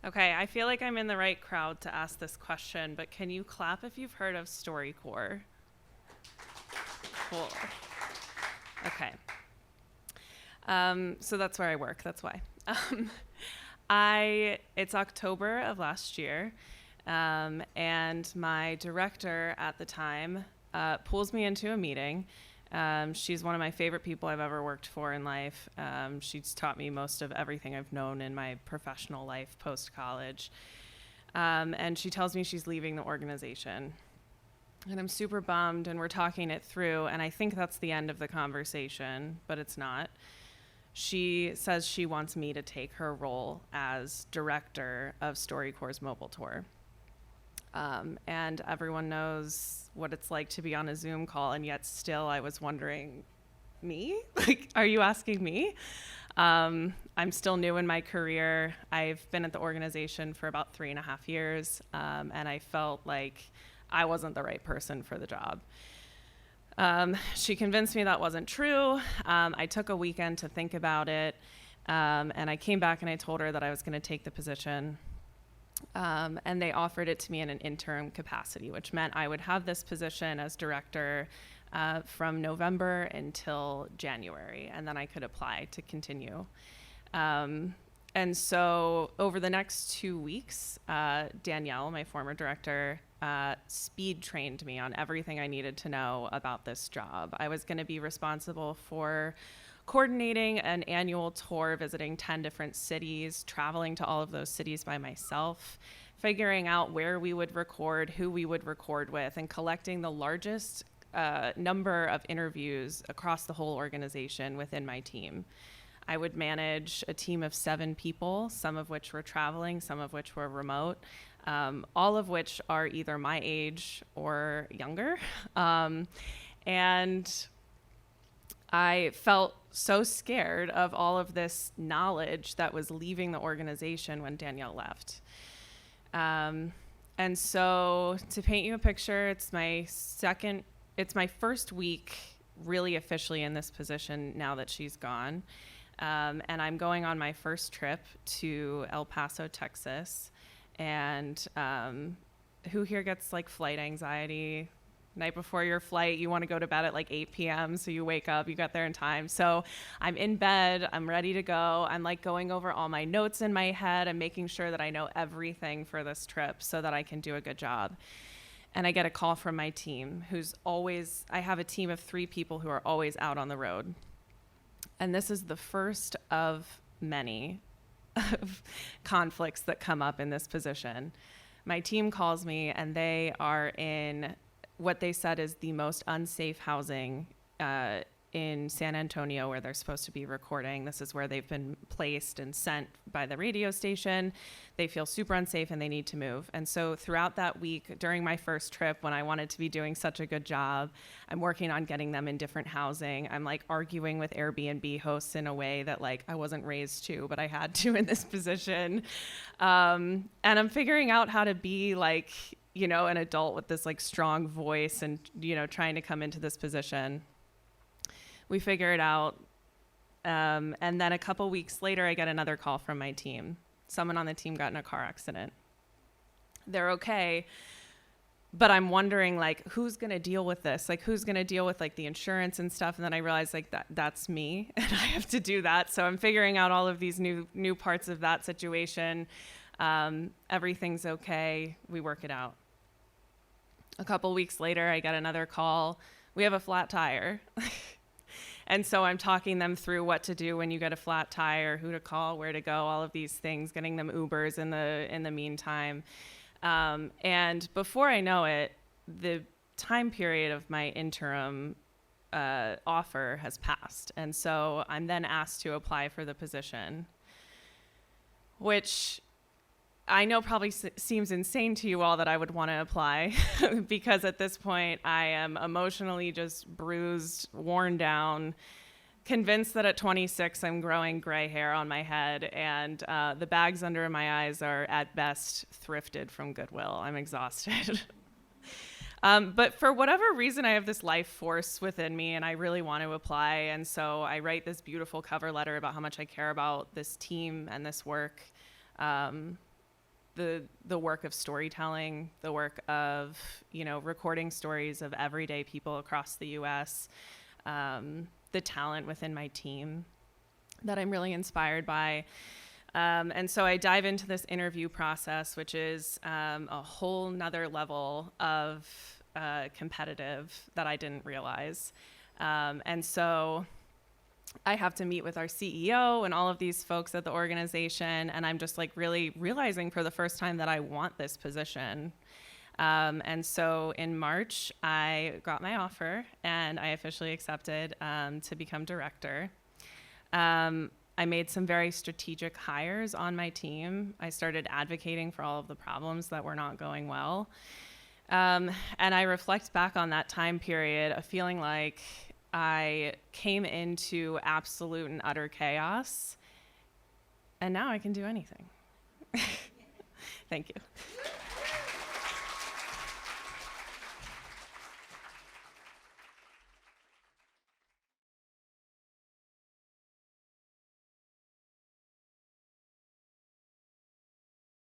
Okay, I feel like I'm in the right crowd to ask this question, but can you clap if you've heard of StoryCorps? Cool. Okay. So that's where I work. That's why. Um, it's October of last year, and my director at the time pulls me into a meeting. She's one of my favorite people I've ever worked for in life. She's taught me most of everything I've known in my professional life post-college. And she tells me she's leaving the organization. And I'm super bummed, and we're talking it through, and I think that's the end of the conversation, but it's not. She says she wants me to take her role as director of StoryCorps' mobile tour. And everyone knows what it's like to be on a Zoom call, and yet still I was wondering, me? Like, are you asking me? I'm still new in my career. I've been at the organization for about 3.5 years, and I felt like I wasn't the right person for the job. She convinced me that wasn't true. I took a weekend to think about it, and I came back and I told her that I was going to take the position. And they offered it to me in an interim capacity, which meant I would have this position as director from November until January, and then I could apply to continue. And so over the next 2 weeks, Danielle, my former director, speed trained me on everything I needed to know about this job. I was going to be responsible for coordinating an annual tour, visiting 10 different cities, traveling to all of those cities by myself, figuring out where we would record, who we would record with, and collecting the largest number of interviews across the whole organization within my team. I would manage a team of 7 people, some of which were traveling, some of which were remote, all of which are either my age or younger. And I felt so scared of all of this knowledge that was leaving the organization when Danielle left. And so to paint you a picture, it's my first week really officially in this position now that she's gone. And I'm going on my first trip to El Paso, Texas. And who here gets like flight anxiety? Night before your flight, you want to go to bed at like 8 p.m. So you wake up, you got there in time. So I'm in bed, I'm ready to go. I'm like going over all my notes in my head. I'm making sure that I know everything for this trip so that I can do a good job. And I get a call from my team I have a team of 3 people who are always out on the road. And this is the first of many conflicts that come up in this position. My team calls me, and they are in what they said is the most unsafe housing in San Antonio where they're supposed to be recording. This is where they've been placed and sent by the radio station. They feel super unsafe and they need to move. And so throughout that week, during my first trip, when I wanted to be doing such a good job, I'm working on getting them in different housing. I'm like arguing with Airbnb hosts in a way that like I wasn't raised to, but I had to in this position. And I'm figuring out how to be like, you know, an adult with this like strong voice and, you know, trying to come into this position. We figure it out. And then a couple weeks later, I get another call from my team. Someone on the team got in a car accident. They're okay. But I'm wondering, like, who's going to deal with this? Like, who's going to deal with, like, the insurance and stuff? And then I realized, like, that's me, and I have to do that. So I'm figuring out all of these new parts of that situation. Everything's okay. We work it out. A couple weeks later, I get another call. We have a flat tire. And so I'm talking them through what to do when you get a flat tire, who to call, where to go, all of these things, getting them Ubers in the meantime. And before I know it, the time period of my interim offer has passed. And so I'm then asked to apply for the position, which I know probably seems insane to you all that I would want to apply because at this point I am emotionally just bruised, worn down, convinced that at 26 I'm growing gray hair on my head, and the bags under my eyes are at best thrifted from Goodwill. I'm exhausted. But for whatever reason, I have this life force within me and I really want to apply. And so I write this beautiful cover letter about how much I care about this team and this work. the work of storytelling, the work of, recording stories of everyday people across the U.S., the talent within my team that I'm really inspired by. And so I dive into this interview process, which is a whole nother level of competitive that I didn't realize. And so I have to meet with our CEO and all of these folks at the organization, and I'm just like really realizing for the first time that I want this position. And so in March, I got my offer and I officially accepted to become director. I made some very strategic hires on my team. I started advocating for all of the problems that were not going well. And I reflect back on that time period, a feeling like I came into absolute and utter chaos, and now I can do anything. Thank you.